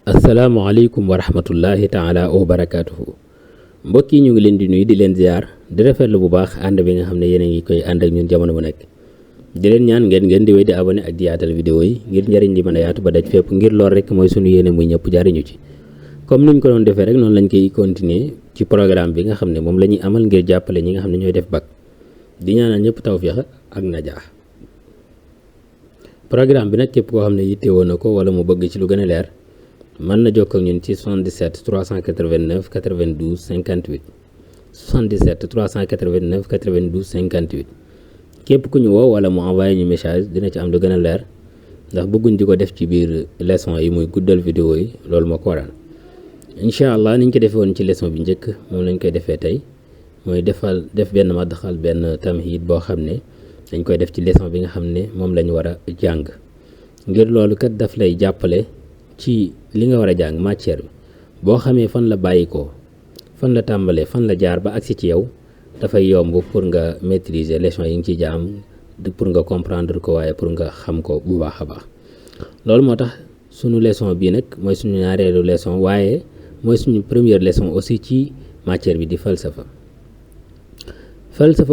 asalaamaaleykum wa rahmatullahi taala wa barakaatuhu mbokk yi ñu ngi leen di nuyu di leen ziar di rafetlu bu baax ànd bi nga xam ne yéen a ngi koy ànd ak ñun jamono bu nekk di leen ñaan ngeen di wéy di abonné ak di yaatal vidéo yi ngir njëriñ li mën a yaatu ba daj fépp ngir lool rek mooy sunu yéene muy ñëpp jariñu ci comme niñ ko doon defee rek noonu lañ koy continuer ci programme bi nga xam ne moom la ñuy amal ngir jàppale ñi nga xam ne ñooy def bac di ñaanal ñëpp tawfiix ak najaax programme bi nag képp koo xam ne yittewoo na ko wala mu bëgg ci lu gën a leer mën na jokkoo ak ñun ci 77 389 92 58 77 389 92 58 képp ku ñu woo wala mu envoyé ñu message dina ci am lu gën a leer ndax bëgguñ di ko def ci biir leçon yi muy guddal vidéo yi loolu moo ko waral incha allah niñ ko defee woon ci leçon bi njëkk moom lañ koy defee tey mooy def benn madxal benn tamhid boo xam ne dañ koy def ci leçon bi nga xam ne moom lañ war a jàng ngir loolu kat daf lay jàppale ci li nga war a jàng matière bi boo xamee fan la bàyyikoo fan la tàmbalee fan la jaar ba agsi ci yow dafay yomb pour nga maîtriser leçon yi nga ci jaam pour nga comprendre ko waaye pour nga xam ko bu baax a baax loolu moo tax sunu leçon bii nag mooy suñu ñaareelu leçon waaye mooy suñu première leçon aussi ci matière bi di falsafa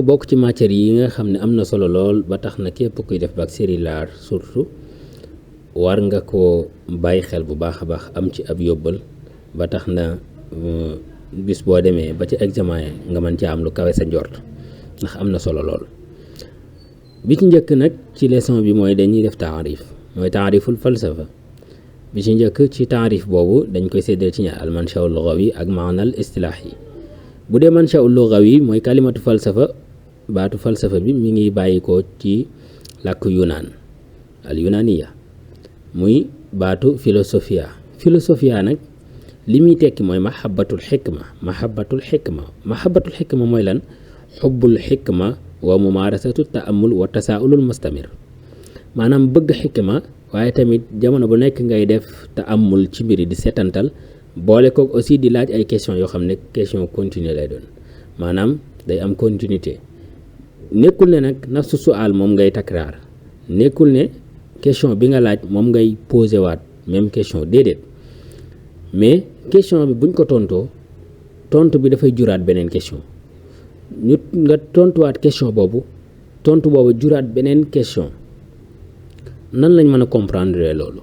bokk ci matière yi nga xam ne am na solo lool ba tax na képp kuy def bac série large surtout war nga ko bàyyi xel bu baax a baax am ci ab yóbbal ba tax na bis boo demee ba ci examen nga mën ci am lu kawe sa njort ndax am na solo lool. bi ci njëkk nag ci leçon bi mooy dañuy def taarif mooy taariful falsafa bi ci njëkk ci taarif boobu dañ koy séddale ci ñaar al mansha'u lughawi ak maanal istilaahi bu dee mansha'u lughawi mooy kalimatu falsafa baatu falsafa bi mi ngi bàyyikoo ci làkk yunaan al yunaaniya muy baatu philosophia nag li muy tekki mooy mahabbatul xikma mooy lan xubbul xikma wa mumaarasatu taamul wa tasaaulul mustamir maanaam bëgg xikma waaye tamit jamono bu nekk ngay def taamul ci mbiri di setantal boole ko aussi di laaj ay question yoo xam ne question continue lay doon maanaam day am continuité nekkul ne nag nafsu su'aal moom ngay takraar nekkul ne question bi nga laaj moom ngay posé waat même question déedéet mais question bi buñ ko tontoo tontu bi dafay juraat beneen question ñu nga tontuwaat question boobu juraat beneen question nan lañ mën a comprendre loolu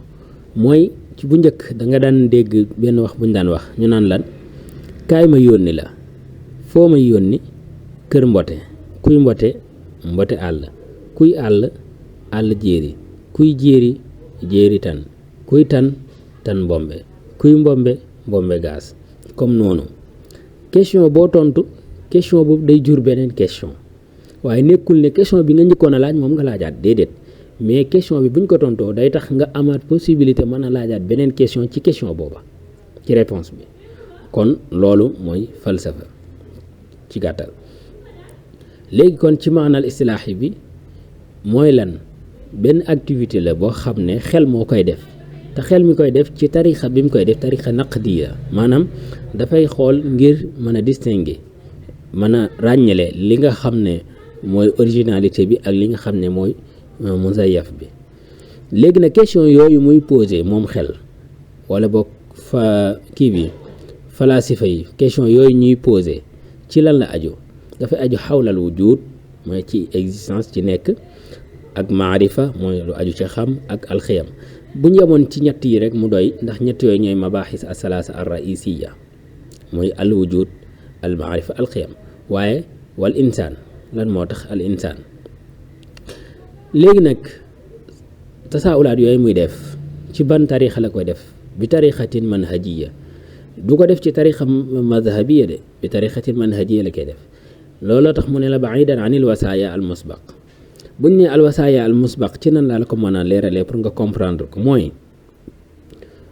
mooy ci bu njëkk da nga daan dégg benn wax buñ daan wax ñu naan lan kaay ma yónni la foo ma yónni kër mbote kuy mbote àll kuy àll jéeri kuy jéeri tan kuy tan mbombe kuy mbombe gaas comme noonu question boo tontu question boobu day jur beneen question waaye nekkul ne question bi nga njëkkoon a laaj moom nga laajaat déedéet mais question bi buñ ko tontoo day tax nga amaat possibilité mën a laajaat beneen question ci question booba ci réponse bi kon loolu mooy falsafa ci gàttal léegi kon ci maanal istilaahi bi mooy lan benn activité la boo xam ne xel moo koy def te xel mi koy def ci tarixa bi mu koy def tarixa naqdiya maanaam dafay xool ngir mën a distinguer mën a ràññale li nga xam ne mooy originalité bi ak li nga xam ne mooy muzayaf bi léegi nag question yooyu muy posé moom xel wala boog falasifa yi question yooyu ñuy posé ci lan la aju dafay aju xawlal wujud mooy ci existence ci nekk ak maarifa mooy lu aju ci xam ak alxiyam bu ñu yemoon ci ñett yi rek mu doy ndax ñett yooyu ñooy mabaxis asalaasa ar raisiya mooy al wujud al maarifa alxiyam waaye wal insaan lan moo tax al insaan léegi nag tasaawulaat yooyu muy def ci ban tarixa la koy def bi tarixatin manhajiya du ko def ci tarixa madhabiya de bi tarixatin manhajiya la koy def looloo tax mu ne la baidan anil wasaaya al musbaq buñ ne al wasaaya al musbaq ci nan laa la ko mën a leeralee pour nga comprendre ko mooy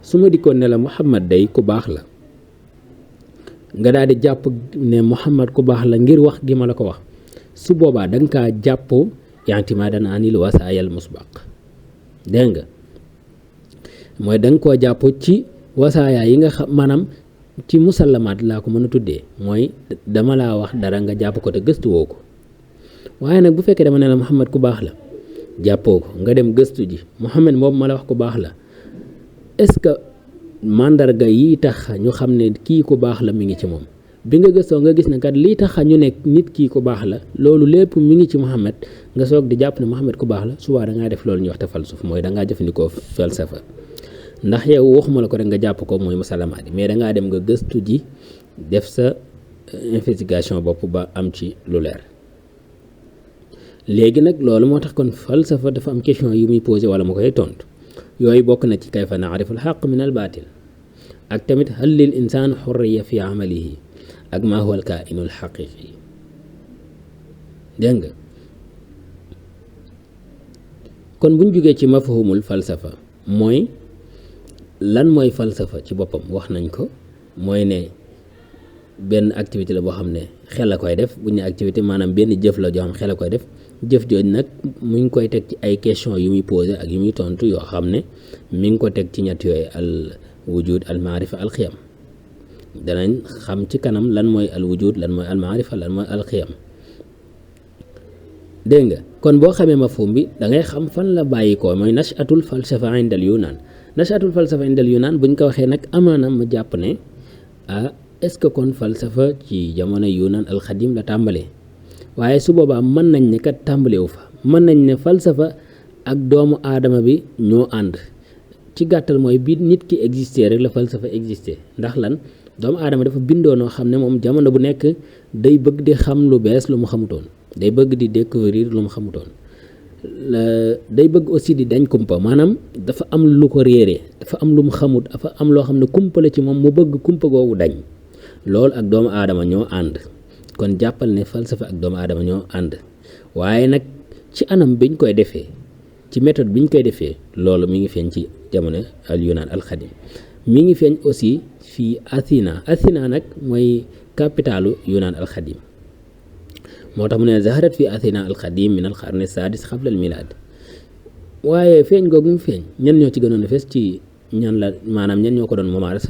su ma dikkoon ne la Muhammad day ku baax la nga daal di jàpp ne Muhammad ku baax la ngir wax gi ma la ko wax su boobaa da nga kaa jàpp i'timaadan anil wasaaya al musbaq dégg nga mooy da nga koo jàpp ci wasaaya yi nga xam maanaam ci musallamaat laa ko mën a tuddee mooy dama laa wax dara nga jàpp ko te gëstuwoo ko waaye nag bu fekkee dama ne la Muhammad ku baax la jàppoo ko nga dem gëstu ji Muhammad moom ma la wax ku baax la est-ce que mandarga yi tax ñu xam ne kii ku baax la mi ngi ci moom. bi nga gëstoo nga gis ne kat lii tax ñu nekk nit kii ku baax la loolu lépp mi ngi ci Muhammad nga soog di jàpp ne Muhammad ku baax la subaa da ngaa def loolu ñuy wax tafalsuf mooy da ngaa jëfandikoo falsafa ndax yow waxuma la ko rek nga jàpp ko mooy musalamaat mais da ngaa dem nga gëstu ji def sa investigation bopp ba am ci lu leer. léegi nag loolu moo tax kon falsafa dafa am question yu muy posé wala mu koy tontu yooyu bokk na ci kayfa naarifu al xaq min al baatil ak tamit hal lil insaan xurriya fi amalihi ak maa huwa al kaa'inu al xaqiqi. dégg nga kon buñ jógee ci mafhumul falsafa mooy lan mooy falsafa ci boppam wax nañ ko mooy ne benn activité la boo xam ne xel a koy def bu ñu ne activité maanaam benn jëf la joo xam xel a koy def jëf jooju nag mu ngi koy teg ci ay question yu muy posé ak yu muy tontu yoo xam ne mi ngi ko teg ci ñett yooyu al wujud al maarifa al xiyam. danañ xam ci kanam lan mooy al wujud lan mooy al maarifa lan mooy al xiyam. dégg nga kon boo xamee mafhum bi da ngay xam fan la bàyyi ko mooy nashatul falsafa indal yunaan nashatul falsafa indal yunaan buñ ko waxee nag amaana ma jàpp ne est-ce que kon falsafa ci jamono yunaan alxadim la tàmbalee waaye su boobaa mën nañ ne kat tàmbalewu fa mën nañ ne falsafa ak doomu aadama bi ñoo ànd ci gàttal mooy bi nit ki existé rek la falsafa existé ndax lan doomu aadama dafa bindoo noo xam ne moom jamono bu nekk day bëgg di xam lu bees lu mu xamutoon day bëgg di découvrir lu mu xamutoon day bëgg aussi di dañ kumpa maanaam dafa am lu ko réeree dafa am lu mu xamut dafa am loo xam ne kumpa la ci moom mu bëgg kumpa googu dañ loolu ak doomu aadama ñoo ànd kon jàppal ne falsafa ak doomu aadama ñoo ànd waaye nag ci anam biñ koy defee ci méthode biñ koy defee loolu mi ngi feeñ ci jamono al yunaan al xadim mi ngi feeñ aussi fii Athina nag mooy capitalu yunaan al xadim moo tax mu ne zaharat fi Athina al xadim min al qarni sadis xabla al milad waaye feeñ googu mu feeñ ñan ñoo ci gënoon a fees ci ñan la maanaam ñan ñoo ko doon momaaras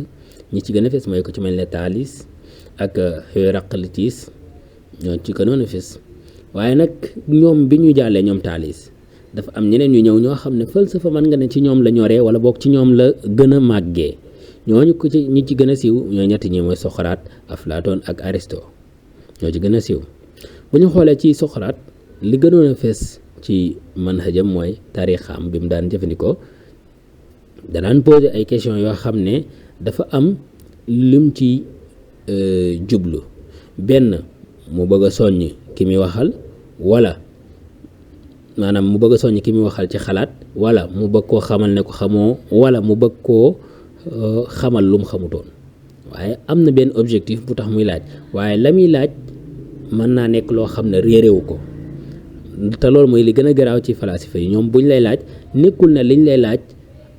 ñi ci gën a fees mooy ko ci mel ne Thalès ak Héraclitus ñoo ci gënoon a fees waaye nag ñoom bi ñu jàllee ñoom Thalès dafa am ñeneen ñu ñëw ñoo xam ne falsafa mën nga ne ci ñoom la ñoree wala boog ci ñoom la gën a màggee ñooñu ko ci ñi ci gën a siiw ñoo ñetti ñi mooy Socrate Aflaton ak Aristote ñoo ci gën a siiw bu ñu xoolee ci Socrate li gënoon a fees ci manhajam mooy taarixam bi mu daan jëfandikoo danaan poser ay questions yoo xam ne dafa am lim ci jublu benn mu bëgg a soññ ki muy waxal wala maanaam mu bëgg a soññ ki muy waxal ci xalaat wala mu bëgg koo xamal ne ko xamoo wala mu bëgg koo xamal lu mu xamutoon waaye am na benn objectif bu tax muy laaj waaye la muy laaj mën naa nekk loo xam ne réeréwu ko te loolu mooy li gën a garaaw ci falasifa yi ñoom buñ lay laaj nekkul ne liñ lay laaj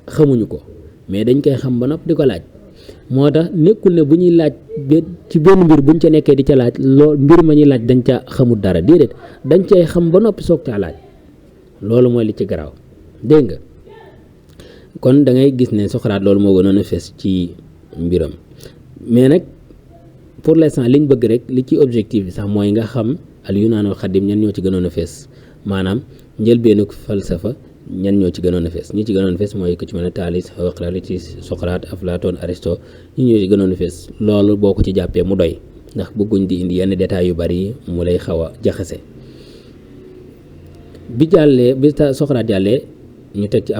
xamuñu ko mais dañ koy xam ba nopp di ko laaj moo tax nekkul ne bu ñuy laaj ci benn mbir buñ ca nekkee di ca laaj lool mbir ma ñuy laaj dañ ca xamul dara déedéet dañ cay xam ba noppi soog caa laaj loolu mooy li ci garaaw dégg nga kon da ngay gis ne Socrate loolu moo gënoon a fees ci mbiram mais nag pour l'instant liñ bëgg rek li ci objectif bi sax mooy nga xam al yunaanul xadim ñan ñoo ci gënoon a fees maanaam njëlbeenu falsafa ñan ñoo ci gënoon a fees ñi ci gënoon a fees mooy ku ci mel ne Thalès Héraclitus Socrate Aflaton Aristote ñi ñoo ci gënoon a fees loolu boo ko ci jàppee mu doy ndax bëgguñ di indi yenn détails yu bari mu lay xaw a jaxase bi Socrate jàllee ñu teg ci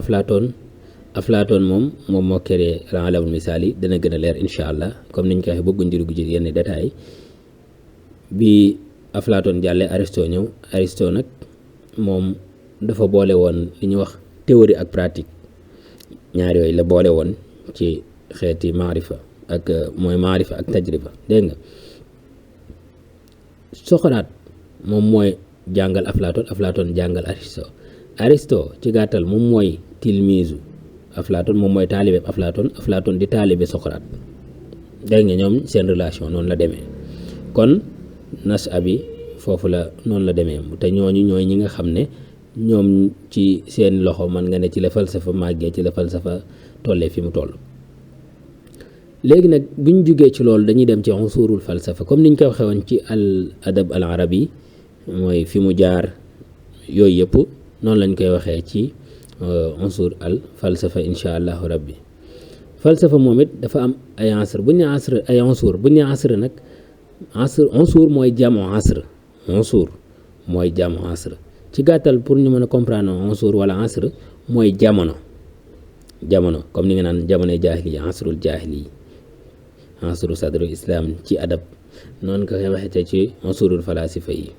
Aflaton moom moo créé al-alamul misaali dana gën a leer incha allah comme niñ ko waxee bëgguñ di dugg ci yenn détails bi Aflaton jàllee Aristote ñëw Aristote nag moom dafa boole woon li ñuy wax théorie ak pratique ñaar yooyu la boole woon ci xeeti maarifa ak mooy maarifa ak tajriba dégg nga Socrate moom mooy jàngal Aflaton jàngal Aristote ci gàttal moom mooy tilmiisu Aflaton moom mooy taalibe Aflaton di taalibe Socrate dégg nga ñoom seen relation noonu la demee kon nas abi foofu la noonu la demee te ñooñu ñooy ñi nga xam ne ñoom ci seen loxo man nga ne ci la falsafa màggee ci la falsafa tollee fi mu toll léegi nag bu ñu jugee ci loolu dañuy dem ci unsurul falsafa comme niñ ko waxee woon ci al adab al arabi mooy fi mu jaar yooyu yëpp noonu lañ koy waxee ci unsur al falsafa insha allahu rabbi falsafa moom it dafa am ay asr bu ñu nee asr ay unsur bu ñu nee asr nag unsur mooy jamu asr unsur mooy jamu asr ci gàttal pour ñu mën a comprendre unsur wala asr mooy jamono comme ni nga naan jamonoy jaahili asrul jaahili asru sadru islam ci adab noonu ko waxee ci unsurul falasifa yi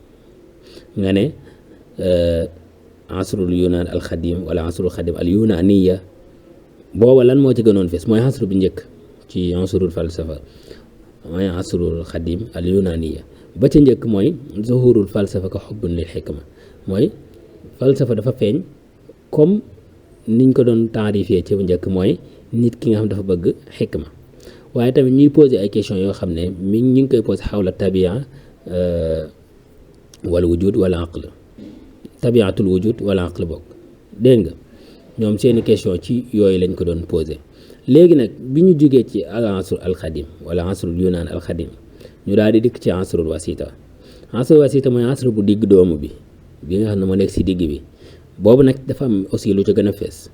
nga ne asrul yunaan alxadim wala asrul xadim al yunaniya booba lan moo ci gënoon fees mooy asru bi njëkk ci unsurul falsafa mooy asrul xadim al yunaniya ba ca njëkk mooy zuhurul falsafa ka xubbun lil xikma mooy falsafa dafa feeñ comme niñ ko doon taarifee ci bu njëkk mooy nit ki nga xam dafa bëgg xikma waaye tamit ñuy poser ay questions yoo xam ne ñu ngi koy poser xawla tabia wala wujud wala aql tabiatul wujud wala aql bokk dégg nga ñoom seeni question ci yooyu lañ ko doon poser léegi nag bi ñu jógee ci al asr al xadim wala asrul yunaan al xadim ñu daal di dikk ci asrul wasita mooy asr bu digg doomu bi nga xam ne moo nekk si digg bi boobu nag dafa am aussi lu ca gën a fees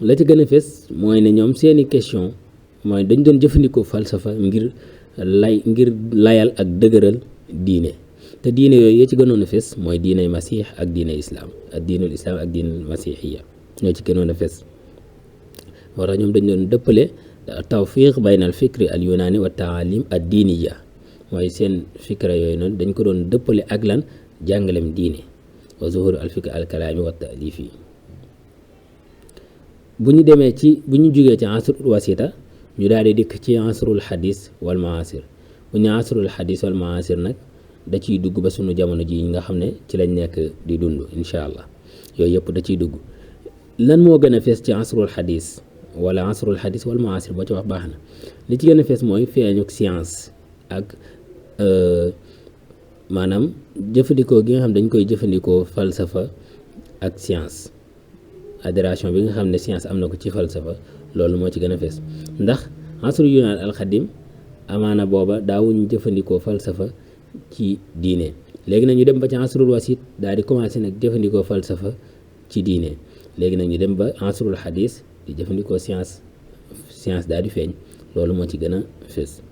la ca gën a fees mooy ne ñoom seeni question mooy dañ doon jëfandikoo falsafa ngir layal ak dëgëral diine te diine yooyu yee ci gënoon a fees mooy diiney masiix ak diiney islaam ak diinul islaam ak diinul masiixiya ñoo ci gënoon a fees moo tax ñoom dañ doon dëppale tawfiq bayna al fikri al yunaani wa taalim ad diiniya mooy seen fikra yooyu noonu dañ ko doon dëppale ak lan jàngalem diine wa zuhuru al fikr al kalaami wa taalifi bu ñu jógee ci asrul wasita ñu daal di dikk ci asrul xadis wal maasir bu ñu asrul xadis wal maasir nag da ciy dugg ba sunu jamono ji nga xam ne ci lañ nekk di dund incha allah yooyu yëpp da ciy dugg lan moo gën a fees ci asrul xadis wala asrul xadis wal maasir boo ci wax baax na li ci gën a fees mooy feeñuk science ak maanaam jëfandikoo gi nga xam dañ koy jëfandikoo falsafa ak science adhération bi nga xam ne science am na ko ci falsafa loolu moo ci gën a fees ndax asru yunaan alxadim amaana booba daawuñu jëfandikoo falsafa ci diine léegi nag ñu dem ba ci asrul wasit daal di commencé nag jëfandikoo falsafa ci diine léegi nag ñu dem ba asrul xadis di jëfandikoo science daal di feeñ loolu moo ci gën a fees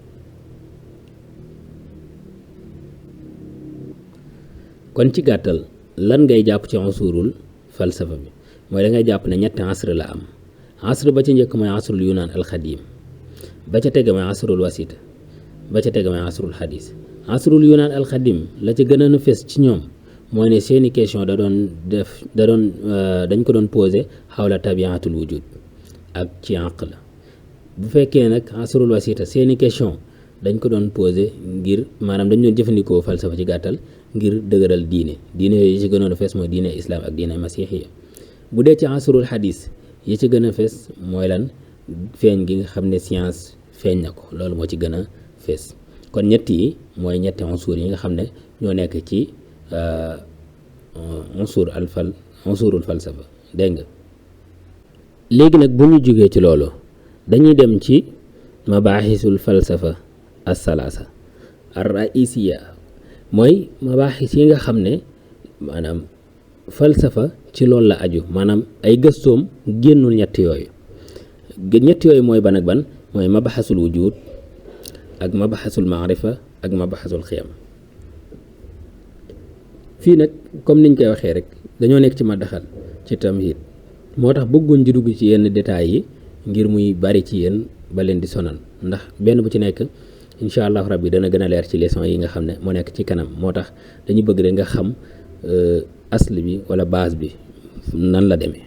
kon ci gàttal lan ngay jàpp ci unsurul falsafa bi mooy da ngay jàpp ne ñetti asr la am asr ba ci njëkk mooy asrul yunaan alxadim ba ca tege mooy asrul wasita ba ca tege mooy asrul xadis asrul yunaan alxadim la ca gën a fees ci ñoom mooy ne seeni question dañ ko doon posé xawla tabiatul wujud ak ci aql bu fekkee nag asrul wasita seeni question dañ ko doon posé ngir maanaam dañ doon jëfandikoo falsafa ci gàttal ngir dëgëral diine yooyu yi ci gënoon a fees mooy diine islam ak diine masixiya bu dee ci asrul xadis yi ci gën a fees mooy lan feeñ gi nga xam ne science feeñ na ko loolu moo ci gën a fees kon ñett yi mooy ñetti unsur yi nga xam ne ñoo nekk ci unsurul falsafa dégg nga léegi nag bu ñu jógee ci loolu dañuy dem ci mabaaxisul falsafa as-salaasa ar-raisiya mooy mabaaxis yi nga xam ne maanaam falsafa ci loolu la aju maanaam ay gëstoom génnul ñett yooyu mooy ban ak ban mooy mabaxasul wujud ak mabaxasul maarifa ak mabaxasul xiyam fii nag comme niñ koy waxee rek dañoo nekk ci madaxal ci tamhid moo tax bëgguñ di dugg ci yenn détails yi ngir muy bari ci yéen ba leen di sonal ndax benn bu ci nekk incha allah rabbi dana gën a leer ci leçon yi nga xam ne moo nekk ci kanam moo tax dañuy bëgg rek nga xam asl bi wala base bi nan la demee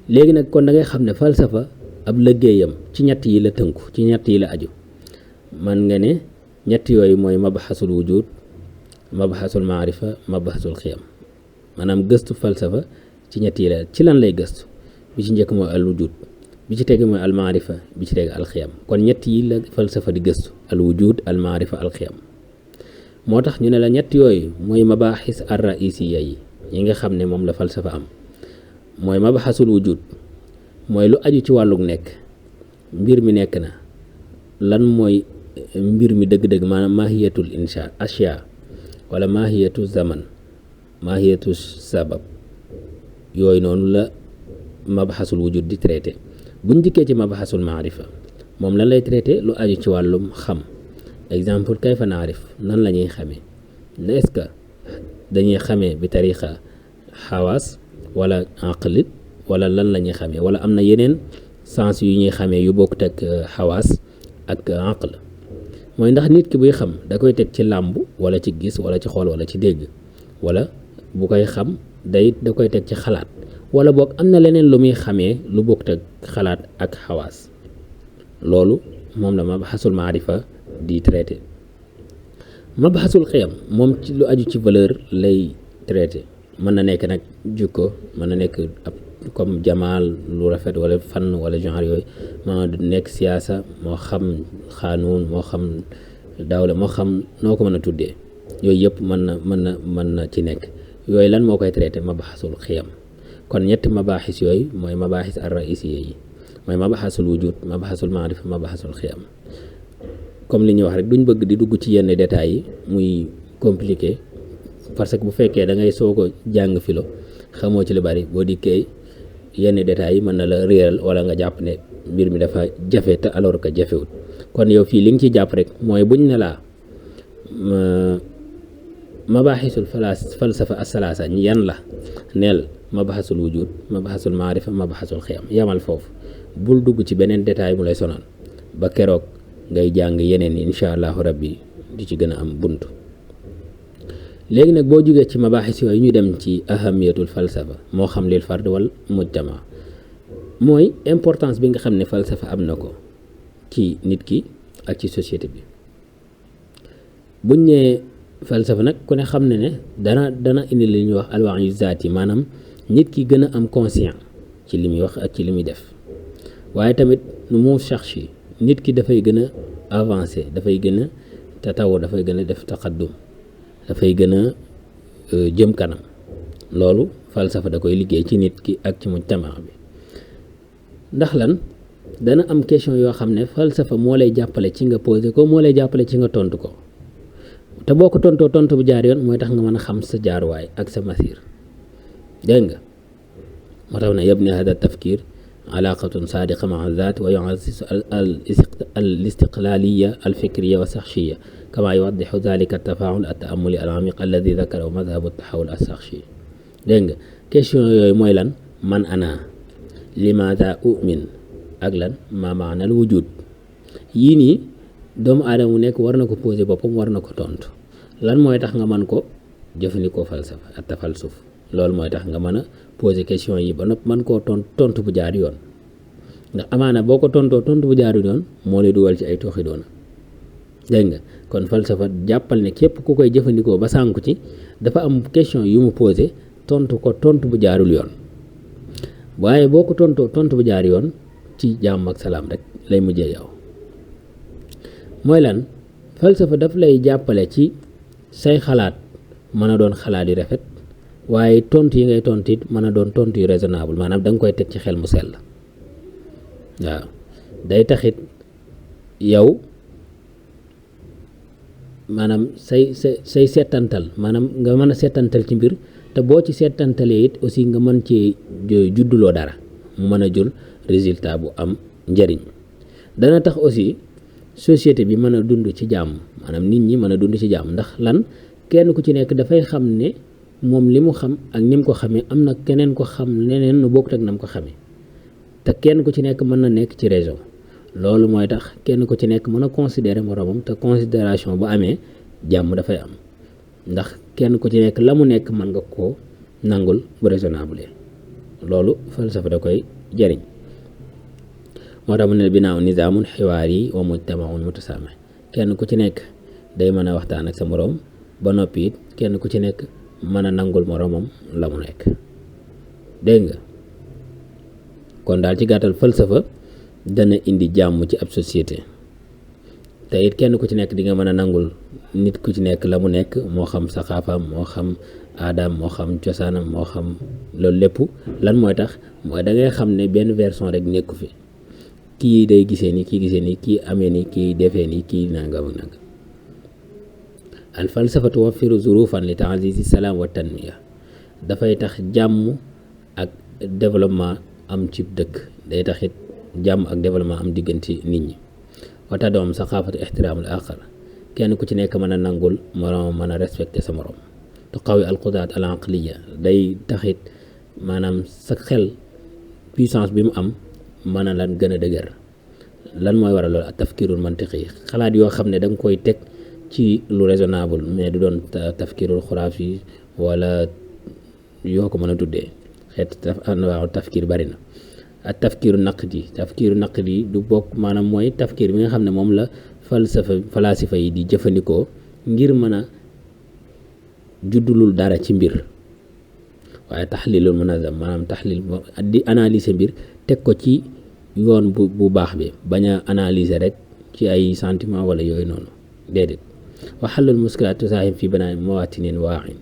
léegi nag kon da ngay xam ne falsafa ab liggéeyam ci ñett yi la tënku ci ñett yi la aju man nga ne ñett yooyu mooy mabaxasul wujud mabaxasul maarifa mabaxasul xiyam maanaam gëstu falsafa ci ñett yi la ci lan lay gëstu bi ci njëkk mooy al wujud bi ci tege mooy al maarifa bi ci tege al xiyam kon ñett yi la falsafa di gëstu al wujud al maarifa al xiyam moo tax ñu ne la ñett yooyu mooy mabaxis ar raisiya yi nga xam ne moom la falsafa am mooy mabaxasul wujud mooy lu aju ci wàllug nekk mbir mi nekk na lan mooy mbir mi dëgg-dëgg maanaam maahiyatul insha ashya wala maahiyatu zaman maahiyatu sabab yooyu noonu la mabaxasul wujud di traité buñ dikkee ci mabaxasul maarifa moom lan lay traité lu aju ci wàllum xam. exemple kayfa naarif nan la ñuy xamee est-ce que dañuy xamee bi tariqa xawaas wala aqlit wala lan la ñuy xamee wala am na yeneen sens yu ñuy xamee yu bokkut ak xawaas ak aql mooy ndax nit ki buy xam da koy teg ci làmb wala ci gis wala ci xool wala ci dégg wala bu koy xam da koy teg ci xalaat wala boog am na leneen lu muy xamee lu bokkut ak xalaat ak xawaas loolu moom la mabaxasul maarifa di traité. mabaxasul xiyam moom ci lu aju ci valeur lay traité mën na nekk nag jukko mën na nekk ab comme jamaal lu rafet wala fan wala genre yooyu moo nekk siyaasa moo xam xaanuun moo xam dawla moo xam noo ko mën a tuddee yooyu yëpp mën na ci nekk yooyu lan moo koy traité mabaxasul xiyam. kon ñetti mabaxis yooyu mooy mabaxis ar raisiya yi mooy mabaxasul wujud mabaxasul maarifa mabaxasul xiyam. comme li ñuy wax rek duñ bëgg di dugg ci yenn détails yi muy compliqué parce que bu fekkee da ngay soog a jàng filo xamoo ci lu bari boo dikkee yenn détails yi mën na la réeral wala nga jàpp ne mbir mi dafa jafe te alors que jafewut kon yow fii li nga ciy jàpp rek mooy buñ ne laa mabaxisul falsafa asalaasa yan la neel mabaxasul wujud mabaxasul maarifa mabaxasul xiyam yamal foofu bul dugg ci beneen détail mu lay sonal ba keroog ngay jàng yeneen yi incha allahu rabbi di ci gën a am bunt. léegi nag boo jógee ci mabaxis yooyu ñu dem ci ahamiyatul falsafa moo xam lil fard wal mujtama mooy importance bi nga xam ne falsafa am na ko ci nit ki ak ci société bi. buñ ne falsafa nag ku ne xam ne ne dana indi li ñuy wax alwaayu zaat yi maanaam nit ki gën a am conscient ci li muy wax ak ci li muy def waaye tamit nu mu cherche nit ki dafay gën a avancé dafay gën a tatawu dafay gën a def taqaddum dafay gën a jëm kanam loolu falsafa da koy liggéey ci nit ki ak ci mujtama bi. ndax lan dana am question yoo xam ne falsafa moo lay jàppale ci nga posé ko moo lay jàppale ci nga tontu ko te boo ko tontoo tontu bu jaar yoon mooy tax nga mën a xam sa jaaruwaay ak sa masir dégg nga moo tax ne yabni hada tafkir alaqatun sadiqa maa zaat wa yuassisu al istiqlaliya al fikriya wa saxshiya kama yuwaddixu dalika tafaul al taamuli al amiq alladi dakarahu madhabu taxawul al saxshi. dégg nga question yooyu mooy lan man ana limaada umin ak lan ma maanal wujud yii nii doomu aadama mu nekk war na ko posé boppam war na ko tontu lan mooy tax nga mën ko jëfandikoo falsafa ak tafalsuf loolu mooy tax nga mën a posé question yi ba nopp mën koo tontu bu jaar yoon ndax amaana boo ko tontu bu jaarul yoon moo lay dugal ci ay tooxi doona dégg nga kon falsafa jàppal ne képp ku koy jëfandikoo ba sànku ci dafa am question yu mu posé tontu bu jaarul yoon waaye boo ko tontu bu jaar yoon ci jàmm ak salaam rek lay mujjee yow. mooy lan falsafa daf lay jàppale ci say xalaat mën a doon xalaat yu rafet waaye tontu yi ngay tontu it mën a doon tontu yu raisonnable maanaam da nga koy teg ci xel mu sell waaw day taxit yow maanaam say seetantal maanaam nga mën a seetantal ci mbir te boo ci seetantalee it aussi nga mën cee judduloo dara mu mën a jël résultat bu am njëriñ. dana tax aussi société bi mën a dund ci jàmm maanaam nit ñi mën a dund ci jàmm ndax lan kenn ku ci nekk dafay xam ne moom li mu xam ak ni mu ko xamee am na keneen ko xam leneen nu bokkut ak na mu ko xamee te kenn ku ci nekk mën na nekk ci région loolu mooy tax kenn ku ci nekk mën a considérer moromam te considération bu amee jàmm dafay am ndax kenn ku ci nekk la mu nekk mën nga koo nangul bu raisonnable loolu falsafa da koy jëriñ. moo tax mu ne binaaw nizaamun xiwaari wa mujtamaun mutasaamih kenn ku ci nekk day mën a waxtaan ak sa moroom ba noppi it kenn ku ci nekk mën a nangul moroomam la mu nekk dégg nga kon daal ci gàttal falsafa dana indi jàmm ci ab société te it kenn ku ci nekk di nga mën a nangul nit ku ci nekk la mu nekk moo xam saxaafaam moo xam aadaam moo xam cosaanam moo xam loolu lépp lan mooy tax mooy da ngay xam ne benn version rek nekku fi kii day gisee ni kii gisee ni kii amee ni kii defee ni kii nangam ak nangam. al falsafa tuwaffiru zurufan li ta'zizi salaam wa tanmiya dafay tax jàmm ak développement am ci dëkk day taxit jàmm ak développement am diggante nit ñi wa tad'um saqafatu ihtiramul akhar kenn ku ci nekk mën a nangul moroom mën a respecté sa morom tuqawi al qudraat al aqliya day taxit maanaam sa xel puissance bi mu am mën a lan gën a dëgër lan mooy waral loolu ak tafkirul mantiqi xalaat yoo xam ne da nga koy teg ci lu raisonnable mais du doon tafkirul xuraafi wala yoo ko mën a tuddee xeet anwaaw tafkir bari na ak tafkiru naqdi du bokk maanaam mooy tafkir bi nga xam ne moom la falasifa yi di jëfandikoo ngir mën a juddulul dara ci mbir waaye taxlilul munazam maanaam taxlil di analyser mbir teg ko ci yoon bu baax bi bañ a analyser rek ci ay sentiment wala yooyu noonu déedéet waxalul muskilaat tusaahim fi banaa mawatinin waaxin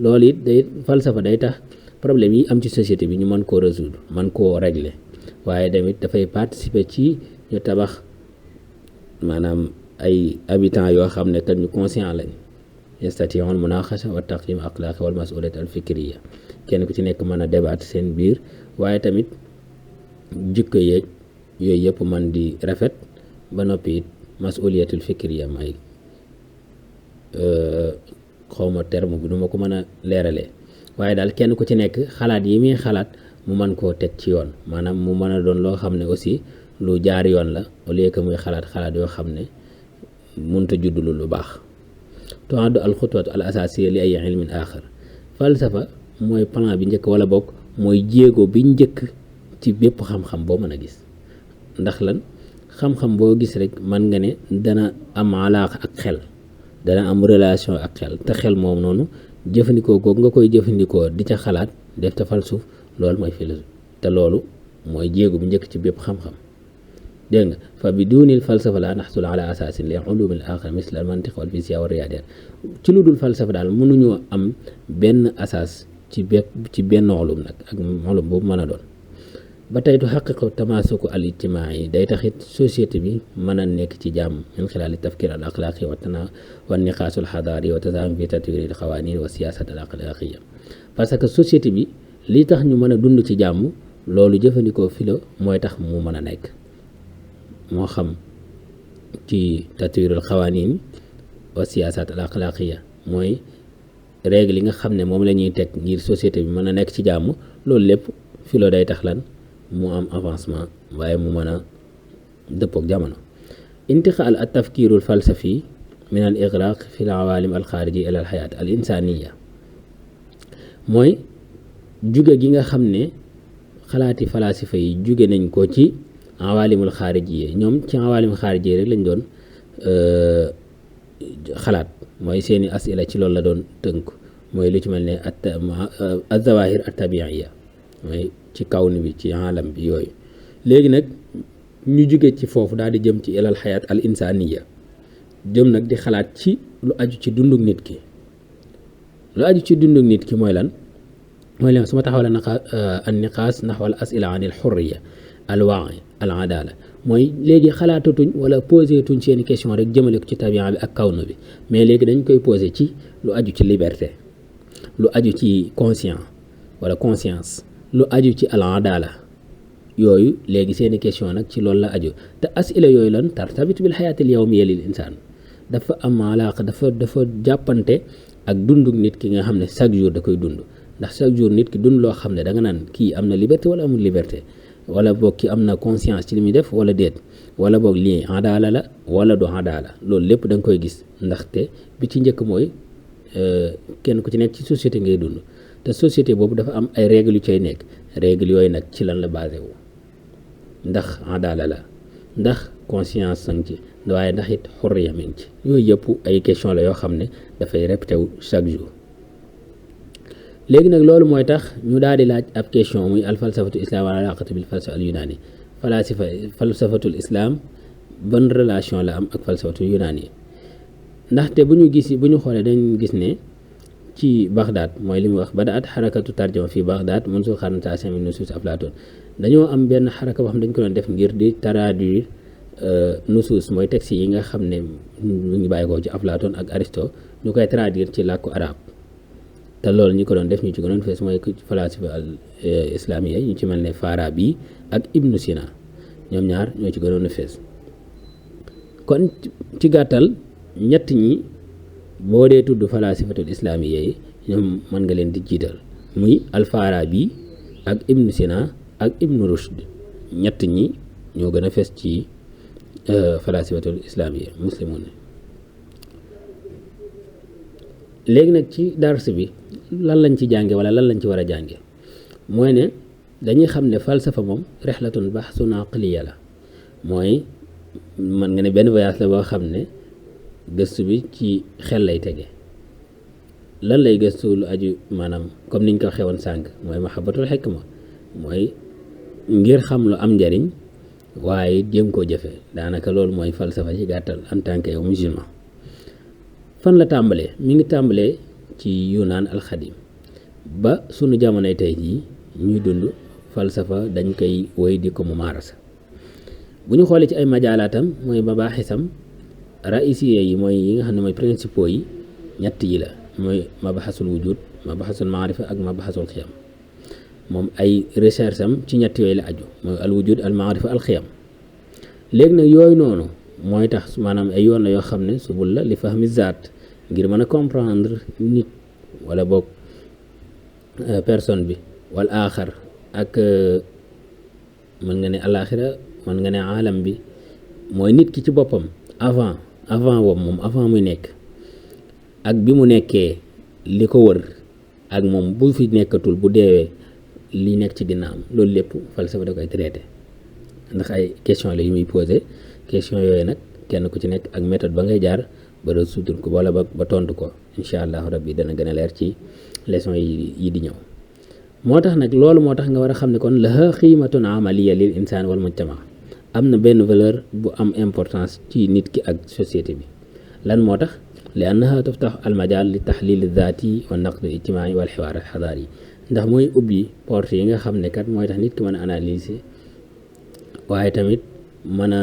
loolu it day falsafa day tax problème yi am ci société bi ñu mën koo résoudre mën koo régler waaye tamit dafay participer ci ñu tabax maanaam ay habitants yoo xam ne kat ñu conscient lañ yastati'ul munaqasha wa taqdim axlaaqi wal mas'uliyat al fikriya kenn ku ci nekk mën a débattre seen biir waaye tamit jikko yeeg yooyu yëpp man di rafet ba noppi it mas'uliyatul fikriya may xawma terme bi du ma ko mën a leeralee waaye daal kenn ku ci nekk xalaat yi muy xalaat mu mën koo teg ci yoon maanaam mu mën a doon loo xam ne aussi lu jaar yoon la au lieu que muy xalaat yoo xam ne mënta juddulu lu baax tuaddu al xutwatu al asasiya li ay ilmin axar falsafa mooy plan bi njëkk wala bokk mooy jéego bi njëkk ci bépp xam-xam boo mën a gis ndax lan xam-xam boo gis rek mën nga ne dana am alaaqa ak xel dana am relation ak xel te xel moom noonu jëfandikoo googu nga koy jëfandikoo di ca xalaat def ca falsuf loolu mooy philosophie te loolu mooy jéego bi njëkk ci bépp xam-xam dégg nga fa bi duunil falsafa la naxsul ala asaasin li ulumil axar misla al mantiq wal fisiya wa riyadiyat ci lu dul falsafa daal mënuñoo am benn asaas ci benn ulum nag ak ulum boobu mën a doon ba tey tu xaqiqu tamaasuku al ijtimaai day taxit société bi mën a nekk ci jàmm min xilaali tafkir al axlaaqi wa niqaasu al xadaari wa tasaahum fi tatwir al xawaanin wa siyaasat al axlaaqiya parce que société bi li tax ñu mën a dund ci jàmm loolu jëfandikoo philo mooy tax mu mën a nekk moo xam ci tatwir al xawaanin wa siyaasat al axlaaqiya mooy règle yi nga xam ne moom la ñuy teg ngir société bi mën a nekk ci jàmm loolu lépp philo day tax lan mu am avancement waaye mu mën a dëppook jamono intiqaal al tafkiru al falsafi min al igraq fi al awalim al xaariji ila al xayaat al insaniya mooy jóge gi nga xam ne xalaati falasifa yi jóge nañ ko ci awalimul xaarijiye ñoom ci awalimul xaarijiye rek lañ doon xalaat mooy seeni asila ci loolu la doon tënk mooy lu ci mel ne azawahir attabiiya mooy ci kawn bi ci alam bi yooyu léegi nag ñu jóge ci foofu daal di jëm ci ilal xayaat al insaniya jëm nag di xalaat ci lu aju ci dunduk nit ki lu aju ci dunduk nit ki mooy lan su ma taxawale an niqaas naxwal asila an il xurriya al wa'i al adala mooy léegi xalaatatuñ wala posé tuñ seeni question rek jëmale ko ci tabian bi ak kawnu bi mais léegi dañ koy posé ci lu aju ci liberté lu aju ci conscience lu aju ci al adala yooyu léegi seeni question nag ci loolu la aju te asila yooyu lan tartabit bil xayaatil yawmiyya lil insaan dafa am alaaqa dafa jàppante ak dunduk nit ki nga xam ne chaque jour da koy dund ndax chaque jour nit ki dund loo xam ne da nga naan kii am na liberté wala amul liberté wala boog ki am na conscience ci li muy def wala déet wala boog lii adala la wala du adala loolu lépp da nga koy gis ndaxte bi ci njëkk mooy kenn ku ci nekk ci société ngay dund te société boobu dafa am ay règles yu cay nekk règles yooyu nag ci lan la basé wu ndax adala la ndax conscience sang ci waaye ndax it xurriya mi ngi ci yooyu yëpp ay question la yoo xam ne dafay répété wu chaque jour léegi nag loolu mooy tax ñu daal di laaj ab question muy al falsafatu islam wala alaqatu bil falsafa al yunaani falsafatul islam ban relation la am ak falsafatul yunaani ndaxte bu ñu xoolee dañ gis ne ci Baghdad mooy li mu wax badaat xarakatu tarjama fii Baghdad munzu qarn taasi min nusus Aflaatoon dañoo am benn xaraka boo xam dañ ko doon def ngir di traduire nusus mooy texte yi nga xam ne mu ngi bàyyi ko ci Aflaatoon ak Aristote ñu koy traduire ci làkku arab te loolu ñi ko doon def ñu ci gënoon fees mooy falasifa al islamiya ñu ci mel ne Farabi ak Ibnu Sina ñoom ñaar ñoo ci gënoon a fees kon ci gàttal ñett ñi boo dee tudd falasifatul islaamiyya yi ñoom mën nga leen di jiital muy al-Farabi ak Ibn Sina ak Ibn Rushd ñett ñi ñoo gën a fes ci falasifatul islaamiyya muslimun. léegi nag ci dars bi lan lañ ci jànge wala lan lañ ci war a jànge mooy ne dañuy xam ne falsafa moom rihlatun bahsun aqliya la, mooy mën nga ne benn voyage la boo xam ne gëstu bi ci xel lay tege. lan lay gëstu lu aju maanaam comme niñ ko xewoon sànq mooy mahabbatul hikma, mooy ngir xam lu am njariñ waaye jéem koo jëfe. daanaka loolu mooy falsafa ci gàttal en tant que yow musulman. fan la tàmbalee? mi ngi tàmbalee ci Yunaan alxadim ba sunu jamonoy tey jii ñuy dund falsafa dañ koy woy di ko mu maarasa. bu ñu xoolee ci ay majaalaatam mooy mabaaxisam raisiye yi mooy yi nga xam ne mooy principaux yi ñett yi la, mooy mabaxasul wujud, mabaxasul maarifa ak mabaxasul xiyam. moom ay recherche am ci ñett yooyu la aju, mooy al wujud al maarifa al xiyam. léegi nag yooyu noonu mooy tax maanaam ay yoon la yoo xam ne subul la li fahmi zaat, ngir mën a comprendre nit wala boog personne bi wal aaxar ak mën nga ne alaaxira, mën nga ne aalam bi, mooy nit ki ci boppam avant boobu moom avant muy nekk ak bi mu nekkee li ko wër ak moom bu fi nekkatul bu deewee li nekk ci ginnaawam, loolu lépp falsafa da koy traité. ndax ay question la yu muy posé, question yooyu nag kenn ku ci nekk ak méthode ba ngay jaar ba résoudre ko wala ba tontu ko. incha allahu rabbi dana gën a leer ci leçon yi di ñëw. moo tax nag loolu moo tax nga war a xam ne kon laha xiimatun amaliya lil insaan wal mujtama, am na benn valeur bu am importance ci nit ki ak société bi. lan moo tax? li annaha tuftax al majal li taxlil zaati wa naqd al ijtimaai wal xiwaar al xadaari, ndax mooy ubbi porte yi nga xam ne kat mooy tax nit ki mën a analyser waaye tamit mën a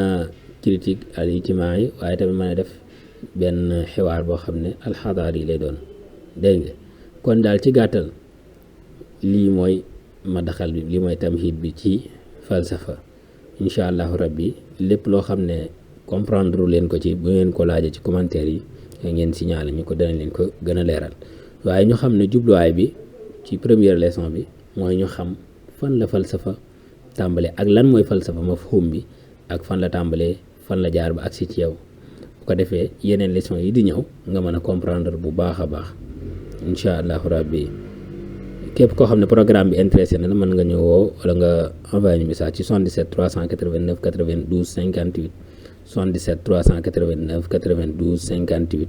critique al ijtimaai, waaye tamit mën a def benn xiwaar boo xam ne al xadaari yi lay doon. dégg nga kon daal ci gàttal lii mooy madaxal bi, lii mooy tamhid bi ci falsafa. incha allahu rabbi lépp loo xam ne comprendre leen ko ci bu ngeen ko laajee ci commentaire yi ngeen signalé ñu ko, danañ leen ko gën a leeral. waaye ñu xam ne jubluwaay bi ci première leçon bi mooy ñu xam fan la falsafa tàmbalee ak lan mooy falsafa mafhum bi ak fan la tàmbalee, fan la jaar ba agsi ci yow. bu ko defee yeneen leçon yi di ñëw nga mën a comprendre bu baax a baax incha allahu rabbi. képp koo xam ne programme bi intéressé na la mën nga ñëw woo wala nga envoyé ñu message ci 77 389 92 58 77 389 92 58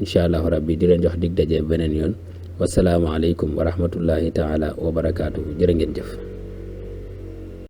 incha allahu rabbi di leen jox dig daje beneen yoon. wasalaamaaleykum wa rahmatullahi taala wa barakaatu. jërë ngeen jëf.